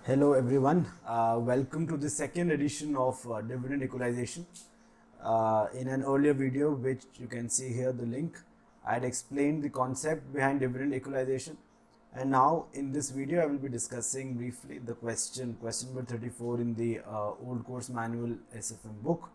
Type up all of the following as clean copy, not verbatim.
Hello everyone, welcome to the second edition of dividend equalization. In an earlier video, which you can see here the link, I had explained the concept behind dividend equalization, and now in this video I will be discussing briefly the question number 34 in the old course manual SFM book.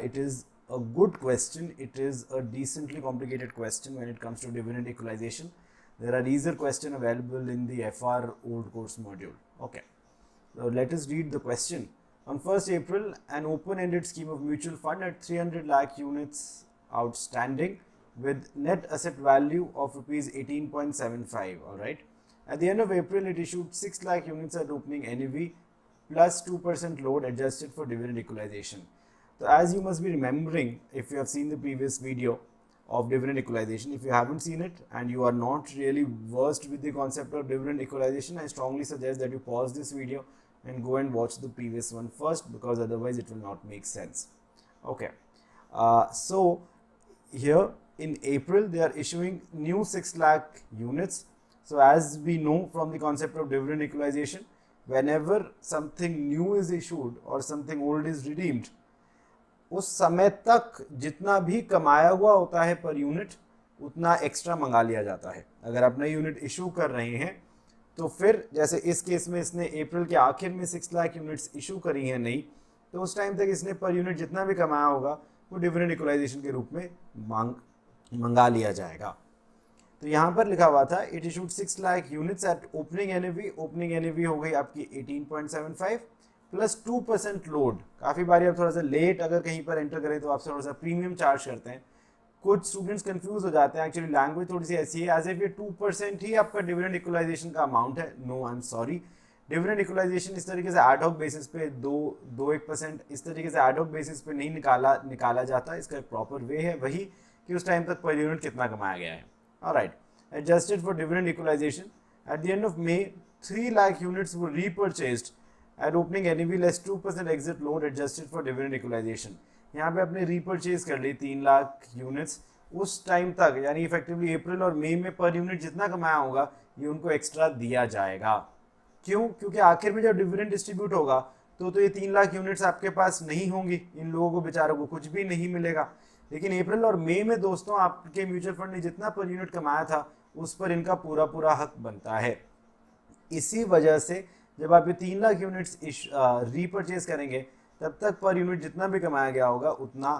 It is a good question. It is a decently complicated question when it comes to dividend equalization. There are easier questions available in the FR old course module. Okay, so let us read the question. On 1st April, an open-ended scheme of mutual fund at 300 lakh units outstanding with net asset value of rupees 18.75. All right. At the end of April, it issued 6 lakh units at opening NAV plus 2% load adjusted for dividend equalization. So as you must be remembering, if you have seen the previous video of dividend equalization, if you haven't seen it and you are not really versed with the concept of dividend equalization, I strongly suggest that you pause this video and go and watch the previous one first, because otherwise it will not make sense. Okay, so here in April they are issuing new 6 lakh units. So as we know from the concept of dividend equalization, whenever something new is issued or something old is redeemed, उस समय तक जितना भी कमाया हुआ होता है per unit उतना एक्स्ट्रा मंगा लिया जाता है. अगर आप नई यूनिट इशू कर रहे हैं तो फिर जैसे इस केस में इसने अप्रैल के आखिर में 6 लाख यूनिट्स इशू करी हैं नई, तो उस टाइम तक इसने पर यूनिट जितना भी कमाया होगा वो डिविडेंड इक्वलाइजेशन के रूप में मंगा लिया जाएगा. तो यहाँ पर लिखा हुआ था it issued 6 lakh units at opening NAV. Opening NAV हो गई आपकी 18.75 प्लस 2% लोड. काफ़ी बारी आप थोड़ा सा लेट अगर कहीं पर एंटर करें तो आप थोड़ा सा प्रीमियम चार्ज करते हैं. कुछ स्टूडेंट्स कंफ्यूज हो जाते हैं. एक्चुअली लैंग्वेज थोड़ी सी ऐसी है एज इफ ये 2% ही आपका डिविडेंड इक्वलाइजेशन का अमाउंट है. No, I am sorry. Dividend equalisation इस तरीके से एड हॉक बेसिस पे 2-1% इस तरीके से एड हॉक बेसिस पे नहीं निकाला जाता. इसका एक प्रॉपर वे है वही कि उस टाइम तक पर यूनिट कितना कमाया गया है. Alright, adjusted for dividend equalization, at the end of May, 3 lakh units were repurchased at opening NAV less 2% exit load adjusted for dividend equalization. यहाँ पे आपने रीपरचेज कर ली 3 लाख यूनिट्स. उस टाइम तक यानी इफेक्टिवली अप्रैल और मई में पर यूनिट जितना कमाया होगा ये उनको एक्स्ट्रा दिया जाएगा. क्यों? क्योंकि आखिर में जब डिविडेंड डिस्ट्रीब्यूट होगा तो ये 3 लाख यूनिट्स आपके पास नहीं होंगी. इन लोगों को बेचारों को कुछ भी नहीं मिलेगा. लेकिन अप्रैल और मई में दोस्तों आपके म्यूचुअल फंड ने जितना पर यूनिट कमाया था उस पर इनका पूरा हक बनता है. इसी वजह से जब आप ये 3 लाख यूनिट्स रीपरचेज करेंगे तब तक पर यूनिट जितना भी कमाया गया होगा उतना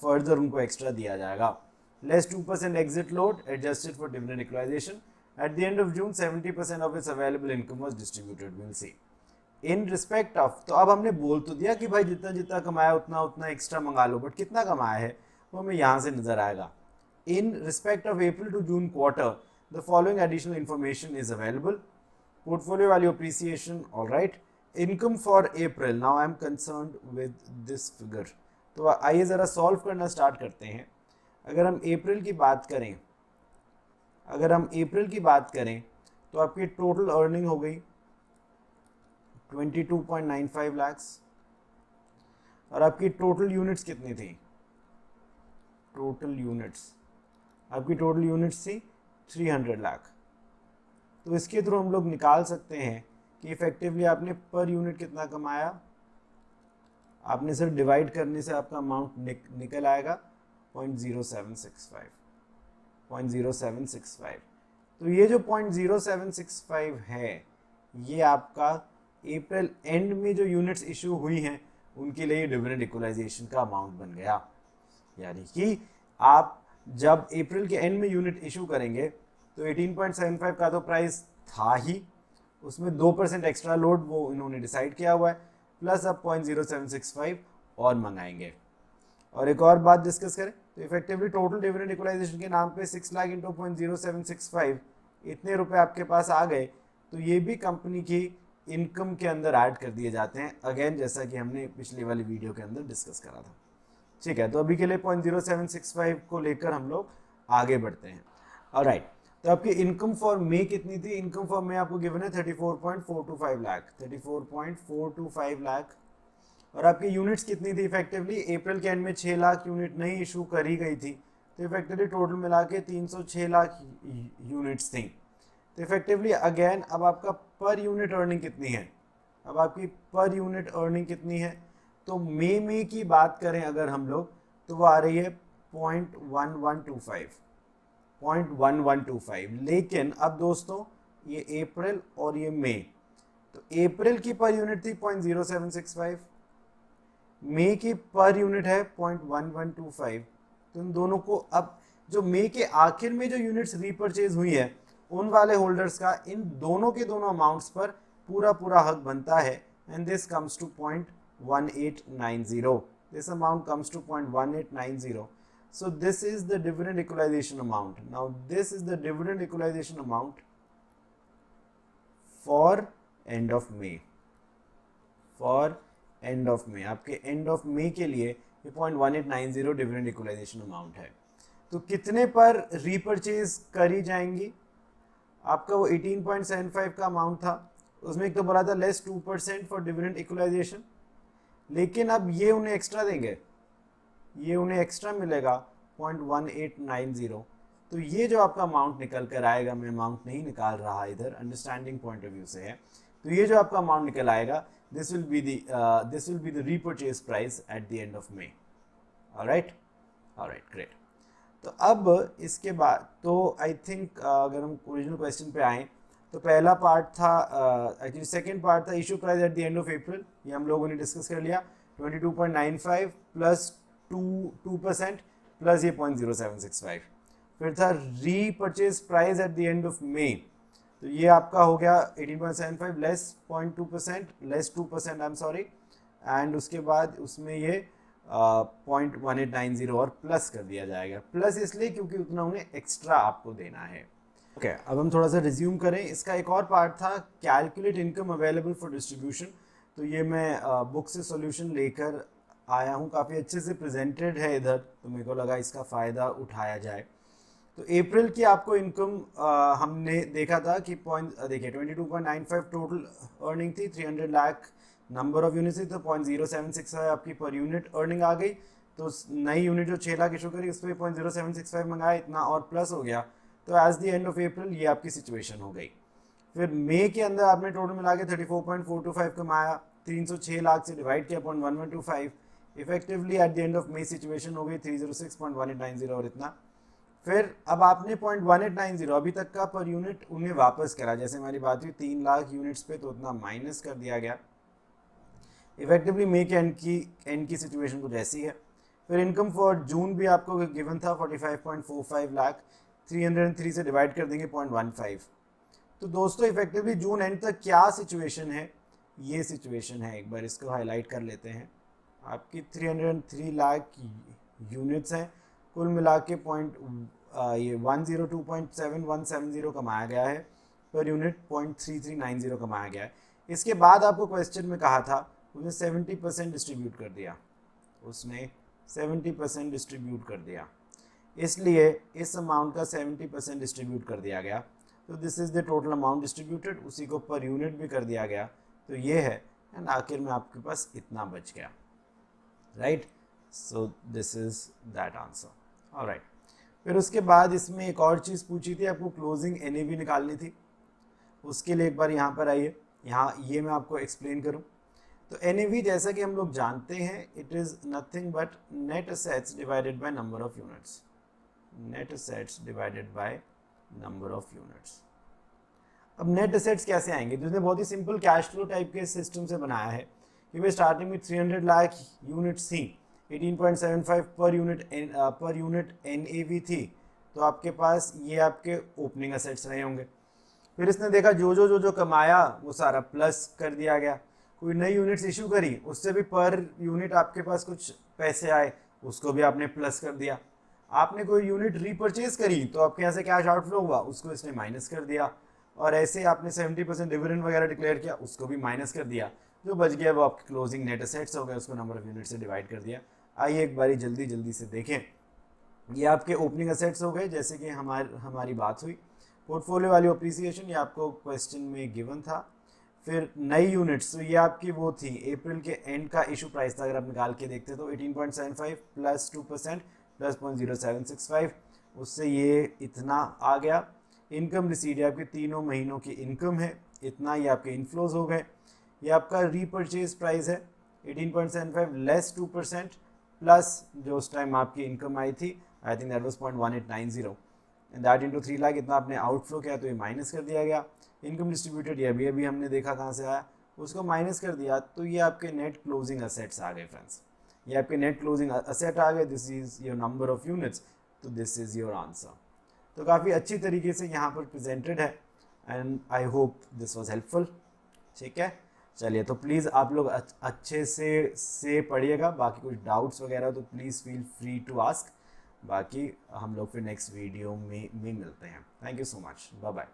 फर्दर उनको एक्स्ट्रा दिया जाएगा. Less 2% exit load adjusted for dividend equalisation. At the end of June 70% of its available income was distributed. Will see in respect of. तो अब हमने बोल तो दिया कि भाई जितना जितना कमाया उतना एक्स्ट्रा मंगा लो, बट कितना कमाया है वो हमें यहाँ से नजर आएगा. In respect of April to June quarter, the following additional information is available. Portfolio value appreciation, all right. Income for April. Now I am concerned with this figure. तो आइए ज़रा सॉल्व करना स्टार्ट करते हैं. अगर हम अप्रैल की बात करें तो आपकी टोटल अर्निंग हो गई 22.95 lakhs और आपकी टोटल यूनिट्स कितनी थी? आपकी टोटल यूनिट्स थी 300 लाख. तो इसके थ्रू हम लोग निकाल सकते हैं कि इफेक्टिवली आपने पर यूनिट कितना कमाया. आपने सिर्फ डिवाइड करने से आपका अमाउंट निकल आएगा 0.0765. तो ये जो 0.0765 है ये आपका अप्रैल एंड में जो यूनिट्स इशू हुई हैं उनके लिए डिविडेंड इक्वलाइजेशन का अमाउंट बन गया. यानी कि आप जब अप्रैल के एंड में यूनिट इशू करेंगे तो 18.75 का तो प्राइस था ही, उसमें 2% एक्स्ट्रा लोड वो इन्होंने डिसाइड किया हुआ है, प्लस अब 0.0765 और मंगाएंगे. और एक और बात डिस्कस करें तो इफेक्टिवली टोटल डिविडेंड इक्वलाइजेशन के नाम पे 6 लाख इंटू 0.0765 इतने रुपए आपके पास आ गए. तो ये भी कंपनी की इनकम के अंदर ऐड कर दिए जाते हैं, अगेन जैसा कि हमने पिछली वाली वीडियो के अंदर डिस्कस करा था. ठीक है, तो अभी के लिए 0.0765 को लेकर हम लोग आगे बढ़ते हैं. ऑलराइट, तो आपकी इनकम फॉर मे कितनी थी? इनकम फॉर मे आपको गिवन है 34.425 लाख. और आपकी यूनिट्स कितनी थी? इफेक्टिवली अप्रैल के एंड में 6 लाख यूनिट नहीं इशू करी गई थी, तो इफेक्टिवली टोटल मिला के 306 लाख यूनिट्स थी. तो इफेक्टिवली अगेन अब आपका पर यूनिट अर्निंग कितनी है, अब आपकी पर यूनिट अर्निंग कितनी है, तो मई की बात करें अगर हम लोग तो वो आ रही है 0.1125, लेकिन अब दोस्तों ये अप्रैल और ये मई, तो अप्रैल की पर यूनिट थी 0.0765, मई की पर यूनिट है 0.1125, तो इन दोनों को अब जो मई के आखिर में जो यूनिट्स रीपरचेज हुई है उन वाले होल्डर्स का इन दोनों के दोनों अमाउंट्स पर पूरा हक बनता है, and this comes to 0.1890, this amount comes to 0.1890. So this is the dividend equalization amount. Now this is the dividend equalization amount for end of May. For end of May, आपके end of May के लिए ये 0.1890 dividend equalisation amount है। तो कितने पर repurchase करी जाएंगी, आपका वो 18.75 का अमाउंट था, उसमें एक तो बोला था लेस 2% फॉर डिविडेंड इक्वलाइजेशन, लेकिन अब ये उन्हें एक्स्ट्रा देंगे, ये उन्हें एक्स्ट्रा मिलेगा 0.1890। तो ये जो आपका अमाउंट निकल कर आएगा, मैं अमाउंट नहीं निकाल रहा इधर, अंडरस्टैंडिंग पॉइंट ऑफ व्यू से है, तो ये जो आपका अमाउंट निकल आएगा this will be the repurchase price at the end of May. all right great। तो अब इसके बाद तो आई थिंक अगर हम ओरिजिनल क्वेश्चन पे आए तो पहला पार्ट था एक्चुअली सेकंड पार्ट था issue price at the end of April, ये हम लोगों ने डिस्कस कर लिया 22.95 प्लस 2% प्लस ये 0.0765। फिर था repurchase price at the end of May, तो ये आपका हो गया 18.75 less 0.2% less 2% I am sorry, and उसके बाद उसमें ये 0.1890 और प्लस कर दिया जाएगा, प्लस इसलिए क्योंकि उतना उन्हें एक्स्ट्रा आपको देना है। ओके अब हम थोड़ा सा रिज्यूम करें। इसका एक और पार्ट था calculate income available for distribution, तो ये मैं बुक से सॉल्यूशन लेकर आया हूँ, काफ़ी अच्छे से प्रेजेंटेड है इधर, तो मेरे को लगा इसका फ़ायदा उठाया जाए। तो अप्रैल की आपको इनकम हमने देखा था कि देखिए 22.95 टोटल अर्निंग थी, 300 लाख नंबर ऑफ यूनिट्स थी, तो 0.0765 आपकी पर यूनिट अर्निंग आ गई। तो नई यूनिट जो 6 लाख इशू करी उस पर 0.0765 मंगाया, इतना और प्लस हो गया, तो as the end of April ये आपकी सिचुएशन हो गई। फिर मई के अंदर आपने टोटल मिला के 34.425 कमाया, 306 लाख से डिवाइड किया 0.1125, effectively at the end of May situation हो गई 306.1890 और इतना। फिर अब आपने 0.1890 अभी तक का पर यूनिट उन्हें वापस करा, जैसे हमारी बात हुई 3 लाख यूनिट्स पे, तो उतना माइनस कर दिया गया। इफेक्टिवली मई के एंड की सिचुएशन कुछ ऐसी है। फिर इनकम फॉर जून भी आपको गिवन था 45.45 लाख, 303 से डिवाइड कर देंगे 0.15। तो दोस्तों इफेक्टिवली जून एंड तक क्या सिचुएशन है, ये सिचुएशन है, एक बार इसको हाईलाइट कर लेते हैं। आपकी 303 लाख यूनिट्स हैं, कुल मिला के ये 102.7170 कमाया गया है, पर यूनिट 0.3390 कमाया गया है। इसके बाद आपको क्वेश्चन में कहा था उसने 70% डिस्ट्रीब्यूट कर दिया, उसने 70% डिस्ट्रीब्यूट कर दिया, इसलिए इस अमाउंट का 70% डिस्ट्रीब्यूट कर दिया गया, तो this is the total amount distributed, उसी को पर यूनिट भी कर दिया गया, तो ये है, एंड आखिर में आपके पास इतना बच गया, right. So this is that answer, alright. फिर उसके बाद इसमें एक और चीज़ पूछी थी, आपको क्लोजिंग एनएवी निकालनी थी, उसके लिए एक बार यहाँ पर आइए, यहाँ ये मैं आपको एक्सप्लेन करूँ। तो एनएवी जैसा कि हम लोग जानते हैं, it is nothing but net assets divided by number of units, net assets divided by number of units. अब नेट असेट्स कैसे आएंगे, तो इसने बहुत ही सिंपल कैश फ्लो टाइप के सिस्टम से बनाया है कि भाई स्टार्टिंग में 300 लाख यूनिट्स थी, 18.75 पर यूनिट एनएवी थी, तो आपके पास ये आपके ओपनिंग असेट्स रहे होंगे। फिर इसने देखा जो कमाया वो सारा प्लस कर दिया गया, कोई नई यूनिट्स इशू करी, उससे भी पर यूनिट आपके पास कुछ पैसे आए, उसको भी आपने प्लस कर दिया। आपने कोई यूनिट रीपरचेज करी तो आपके यहाँ से कैश आउटफ्लो हुआ, उसको इसने माइनस कर दिया, और ऐसे आपने 70% डिविडेंड वगैरह डिक्लेयर किया, उसको भी माइनस कर दिया, जो बच गया वो आपके क्लोजिंग नेट असेट्स हो गए, उसको नंबर ऑफ यूनिट से डिवाइड कर दिया। आइए एक बारी जल्दी से देखें, ये आपके ओपनिंग असेट्स हो गए, जैसे कि हमारी बात हुई। पोर्टफोलियो वैल्यू अप्रिसिएशन ये आपको क्वेश्चन में गिवन था। फिर नई यूनिट्स, तो ये आपकी वो थी अप्रैल के एंड का इशू प्राइस था, अगर आप निकाल के देखते तो 18.75 प्लस 2% प्लस 0.0765, उससे ये इतना आ गया। इनकम रिसीड है, आपके तीनों महीनों की इनकम है, इतना ही आपके इनफ्लोज हो गए। ये आपका रीपरचेज प्राइस है 18.75 लेस 2% प्लस जो उस टाइम आपकी इनकम आई थी, I think that was 0.1890 and that into 3 lakh, इतना आपने आउटफ्लो किया तो ये माइनस कर दिया गया। इनकम डिस्ट्रीब्यूटेड ये अभी हमने देखा कहाँ से आया, उसको माइनस कर दिया, तो ये आपके नेट क्लोजिंग असेट्स आ गए फ्रेंड्स। ये आपके नेट क्लोजिंग असेट आ गए, this is your number of units, तो दिस इज योर आंसर। तो काफ़ी अच्छी तरीके से यहाँ पर प्रेजेंटेड है and I hope this was helpful. ठीक है, चलिए, तो प्लीज़ आप लोग अच्छे से पढ़िएगा, बाकी कुछ डाउट्स वगैरह तो please feel free to ask. बाकी हम लोग फिर नेक्स्ट वीडियो में मिलते हैं। Thank you so much, bye bye.